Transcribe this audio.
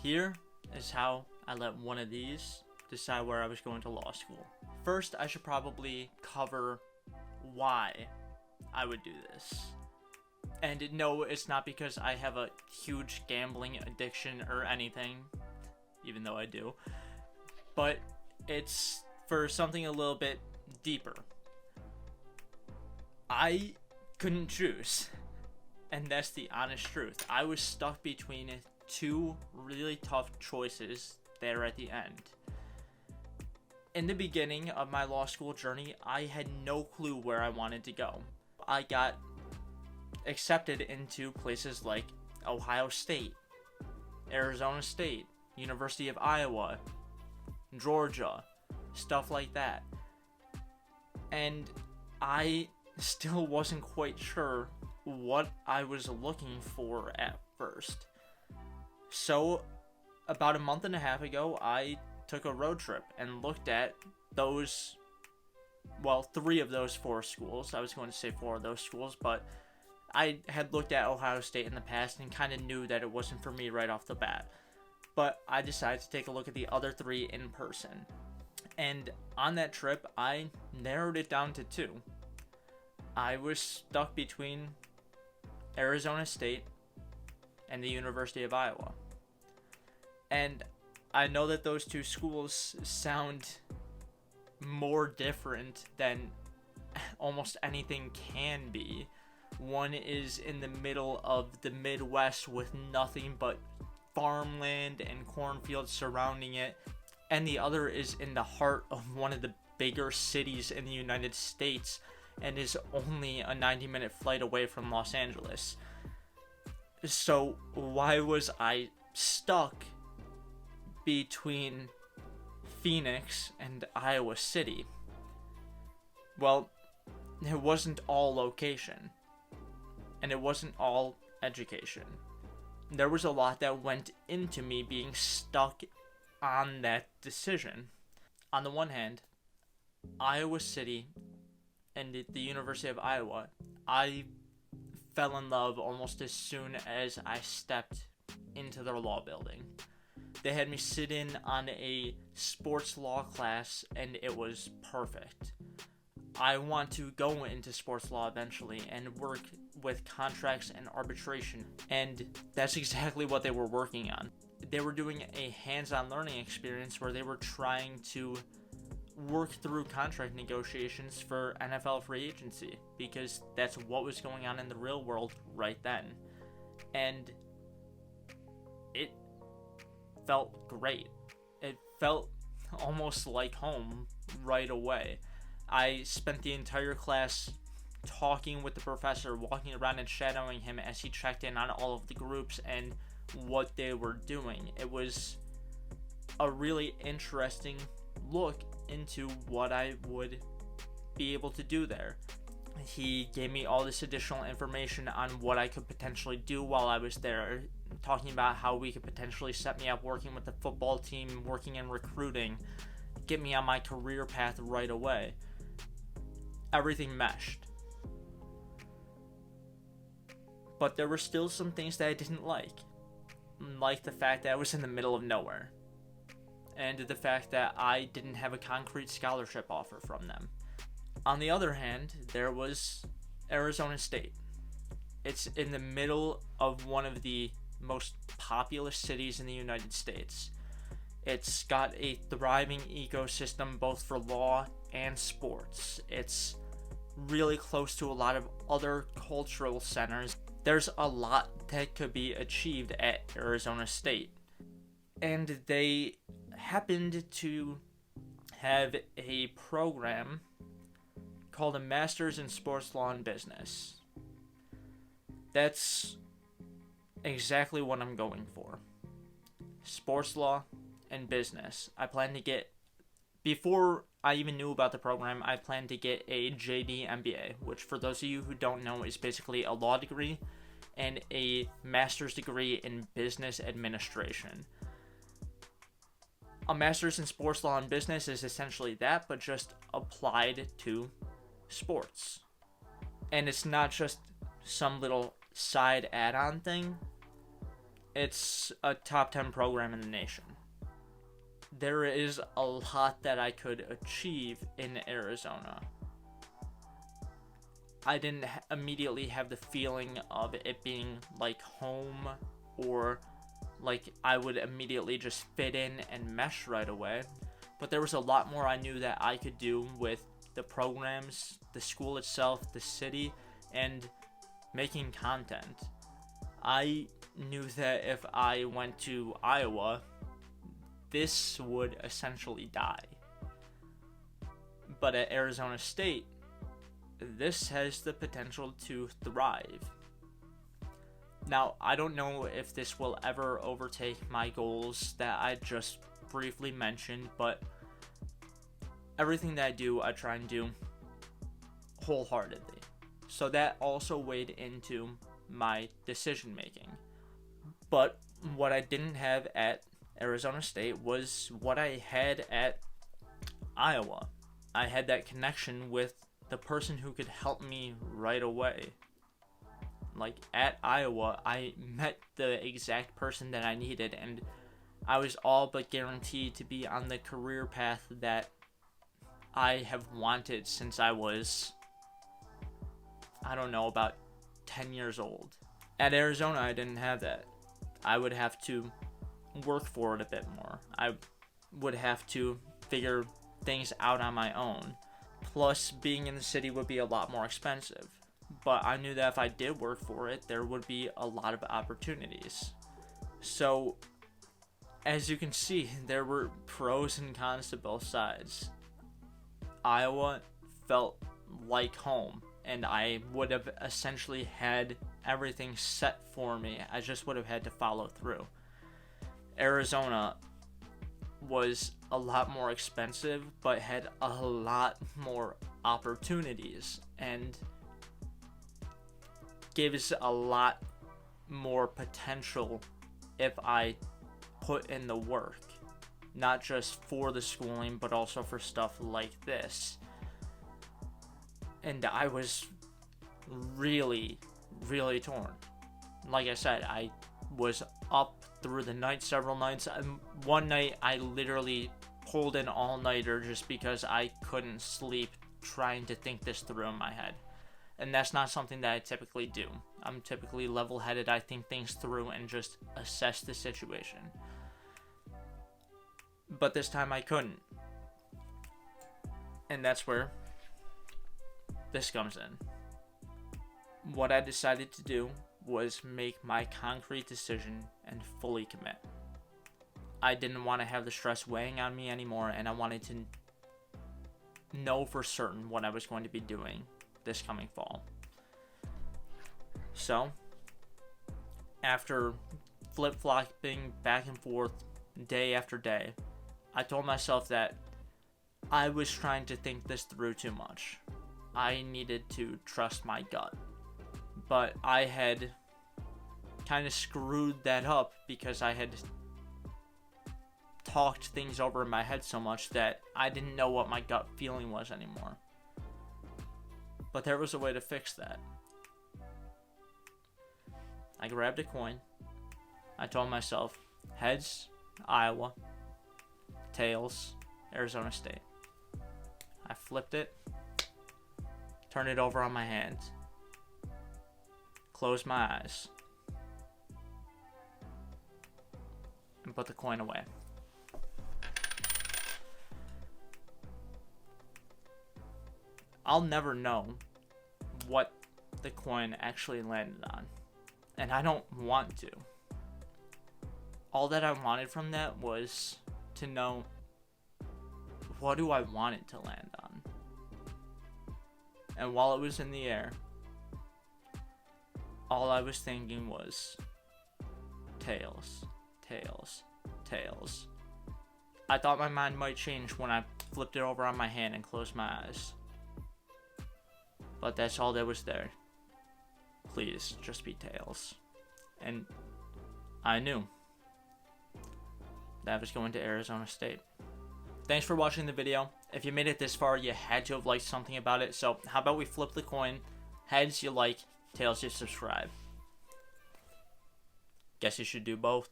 Here is how I let one of these decide where I was going to law school. First, I should probably cover why I would do this. And no, it's not because I have a huge gambling addiction or anything, even though I do, but it's for something a little bit deeper. I couldn't choose, and that's the honest truth. I was stuck between two really tough choices there at the end. In the beginning of my law school journey, I had no clue where I wanted to go. I got accepted into places like Ohio State, Arizona State, University of Iowa, Georgia, stuff like that. And I still wasn't quite sure what I was looking for at first. So, about a month and a half ago, I took a road trip and looked at three of those four schools. I was going to say four of those schools, but I had looked at Ohio State in the past and kind of knew that it wasn't for me right off the bat. But I decided to take a look at the other three in person. And on that trip, I narrowed it down to two. I was stuck between Arizona State and the University of Iowa. And I know that those two schools sound more different than almost anything can be. One is in the middle of the Midwest with nothing but farmland and cornfields surrounding it, and the other is in the heart of one of the bigger cities in the United States and is only a 90-minute flight away from Los Angeles. So why was I stuck between Phoenix and Iowa City? Well, it wasn't all location, and it wasn't all education. There was a lot that went into me being stuck on that decision. On the one hand, Iowa City and the University of Iowa, I fell in love almost as soon as I stepped into their law building. They had me sit in on a sports law class, and it was perfect. I want to go into sports law eventually and work with contracts and arbitration, and that's exactly what they were working on. They were doing a hands-on learning experience where they were trying to work through contract negotiations for NFL free agency, because that's what was going on in the real world right then. And it felt great. It felt almost like home right away. I spent the entire class talking with the professor, walking around and shadowing him as he checked in on all of the groups and what they were doing. It was a really interesting look into what I would be able to do there. He gave me all this additional information on what I could potentially do while I was there, talking about how we could potentially set me up working with the football team, working in recruiting, get me on my career path right away. Everything meshed. But there were still some things that I didn't like the fact that I was in the middle of nowhere, and the fact that I didn't have a concrete scholarship offer from them. On the other hand, there was Arizona State. It's in the middle of one of the most populous cities in the United States. It's got a thriving ecosystem both for law and sports. It's really close to a lot of other cultural centers. There's a lot that could be achieved at Arizona State. And they happened to have a program called a Master's in Sports Law and Business. That's exactly what I'm going for. Sports law and business. I plan to get, before I even knew about the program, I plan to get a JD MBA, which for those of you who don't know is basically a law degree and a master's degree in business administration. A master's in sports law and business is essentially that, but just applied to sports. And it's not just some little side add-on thing. It's a top 10 program in the nation. There is a lot that I could achieve in Arizona. I didn't immediately have the feeling of it being like home, or like I would immediately just fit in and mesh right away. But there was a lot more I knew that I could do with the programs, the school itself, the city, and making content. I knew that if I went to Iowa, this would essentially die. But at Arizona State, this has the potential to thrive. Now, I don't know if this will ever overtake my goals that I just briefly mentioned, but everything that I do, I try and do wholeheartedly. So that also weighed into my decision making. But what I didn't have at Arizona State was what I had at Iowa. I had that connection with the person who could help me right away. Like at Iowa, I met the exact person that I needed, and I was all but guaranteed to be on the career path that I have wanted since I was, I don't know, about 10 years old. At Arizona, I didn't have that. I would have to work for it a bit more. I would have to figure things out on my own. Plus, being in the city would be a lot more expensive. But I knew that if I did work for it, there would be a lot of opportunities. So, as you can see, there were pros and cons to both sides. Iowa felt like home, and I would have essentially had everything set for me. I just would have had to follow through. Arizona was a lot more expensive, but had a lot more opportunities, and gives a lot more potential if I put in the work. Not just for the schooling, but also for stuff like this. And I was really, really torn. Like I said, I was up through the night several nights. One night I literally pulled an all-nighter just because I couldn't sleep trying to think this through in my head. And that's not something that I typically do. I'm typically level-headed. I think things through and just assess the situation. But this time I couldn't. And that's where this comes in. What I decided to do was make my concrete decision and fully commit. I didn't want to have the stress weighing on me anymore, and I wanted to know for certain what I was going to be doing this coming fall. So, after flip-flopping back and forth day after day, I told myself that I was trying to think this through too much. I needed to trust my gut. But I had kind of screwed that up because I had talked things over in my head so much that I didn't know what my gut feeling was anymore. But there was a way to fix that. I grabbed a coin. I told myself, heads, Iowa. Tails, Arizona State. I flipped it, turned it over on my hand, closed my eyes, and put the coin away. I'll never know what the coin actually landed on, and I don't want to. All that I wanted from that was to know, what do I want it to land on? And while it was in the air, all I was thinking was tails, tails, tails. I thought my mind might change when I flipped it over on my hand and closed my eyes. But that's all that was there. Please, just be tails. And I knew that was going to Arizona State. Thanks for watching the video. If you made it this far, you had to have liked something about it. So how about we flip the coin? Heads, you like. Tails, you subscribe. Guess you should do both.